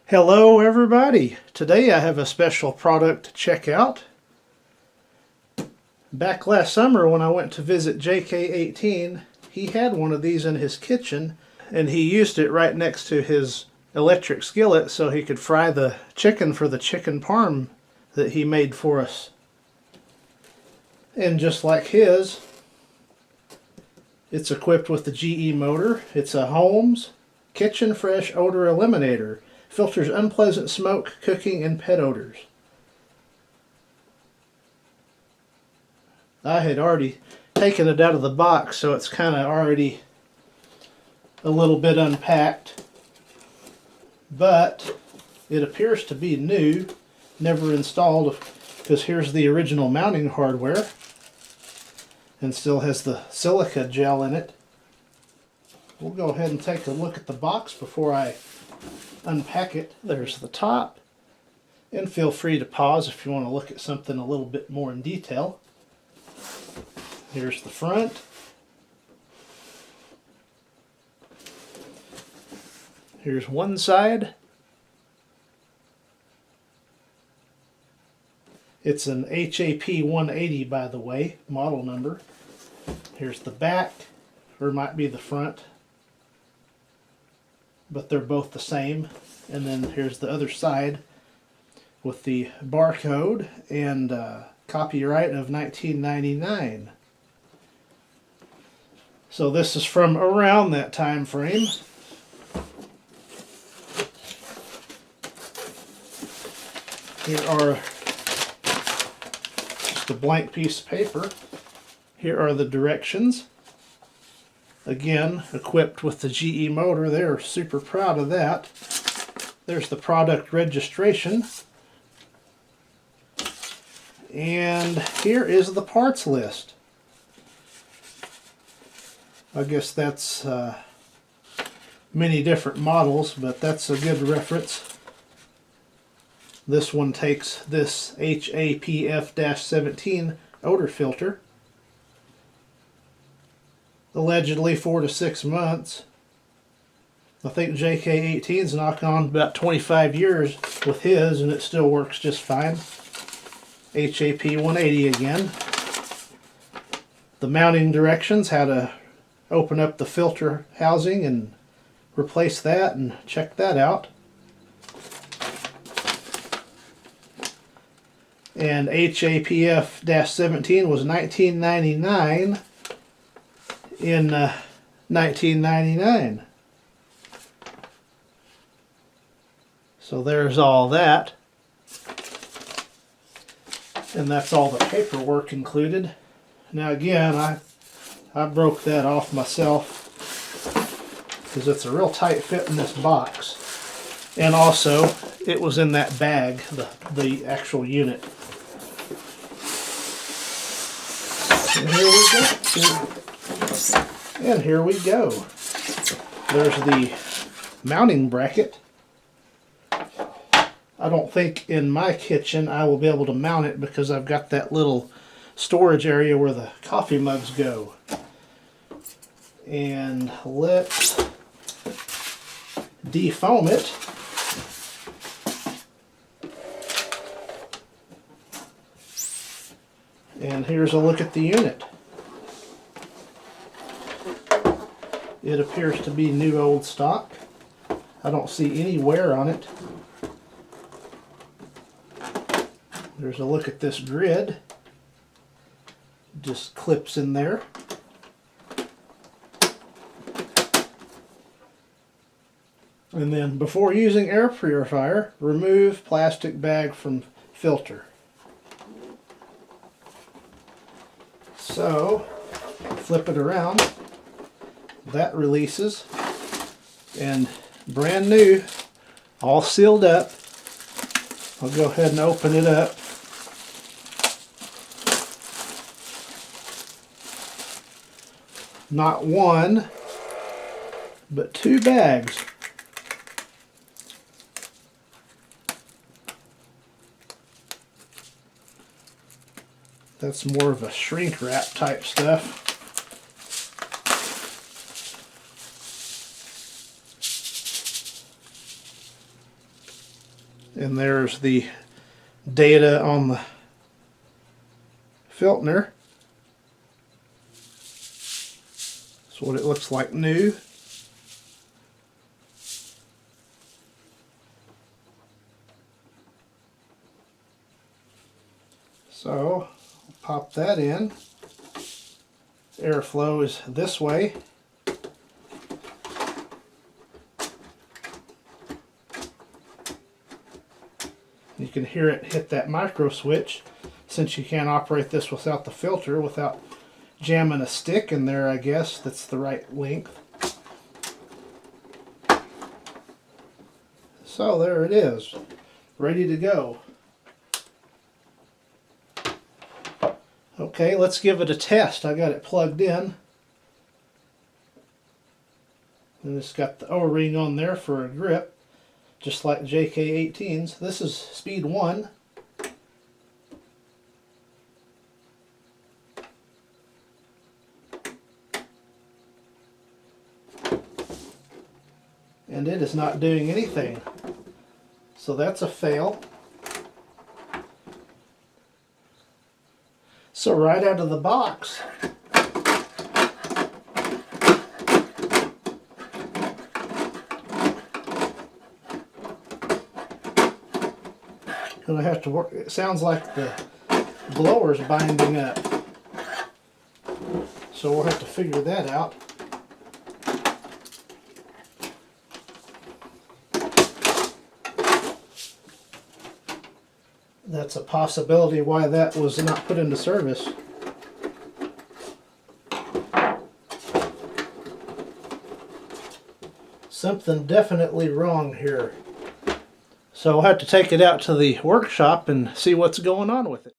Hello everybody! Today I have a special product to check out. Back last summer when I went to visit JK18, he had one of these in his kitchen and he used it right next to his electric skillet so he could fry the chicken for the chicken parm that he made for us. And just like his, it's equipped with the GE motor. It's a Holmes Kitchen Fresh Odor Eliminator. Filters unpleasant smoke, cooking, and pet odors. I had already taken it out of the box, so it's kind of already a little bit unpacked. But it appears to be new, never installed, because here's the original mounting hardware, and still has the silica gel in it. We'll go ahead and take a look at the box before I unpack it. There's the top, and feel free to pause if you want to look at something a little bit more in detail. Here's the front. Here's one side. It's an HAP 180, by the way, model number. Here's the back, or it might be the front, but they're both the same. And then here's the other side with the barcode and copyright of 1999. So this is from around that time frame. Here are just a blank piece of paper. Here are the directions. Again, equipped with the GE motor. They're super proud of that. There's the product registration. And here is the parts list. I guess that's many different models, but that's a good reference. This one takes this HAPF-17 odor filter. Allegedly 4 to 6 months. I think JK18's knocking on about 25 years with his, and it still works just fine. HAP 180 again. The mounting directions, how to open up the filter housing and replace that, and check that out. And HAPF-17 was $19.99 in 1999. So there's all that. And that's all the paperwork included. Now again, I broke that off myself because it's a real tight fit in this box. And also, it was in that bag, the actual unit. And here we go. And here we go. There's the mounting bracket. I don't think in my kitchen I will be able to mount it because I've got that little storage area where the coffee mugs go. And let's defoam it. And here's a look at the unit. It appears to be new old stock. I don't see any wear on it. There's a look at this grid. Just clips in there. And then before using air purifier, remove plastic bag from filter. So, flip it around. That releases. And brand new, all sealed up. I'll go ahead and open it up. Not one, but 2 bags. That's more of a shrink wrap type stuff. And there's the data on the filter. That's what it looks like new. So, pop that in. Airflow is this way. You can hear it hit that micro switch, since you can't operate this without the filter, without jamming a stick in there, I guess. That's the right length. So there it is, ready to go. Okay, let's give it a test. I got it plugged in. And it's got the O-ring on there for a grip, just like JK18's. This is speed 1. And it is not doing anything. So that's a fail. So right out of the box, gonna have to work. It sounds like the blower's binding up. So we'll have to figure that out. That's a possibility why that was not put into service. Something definitely wrong here. So we'll have to take it out to the workshop and see what's going on with it.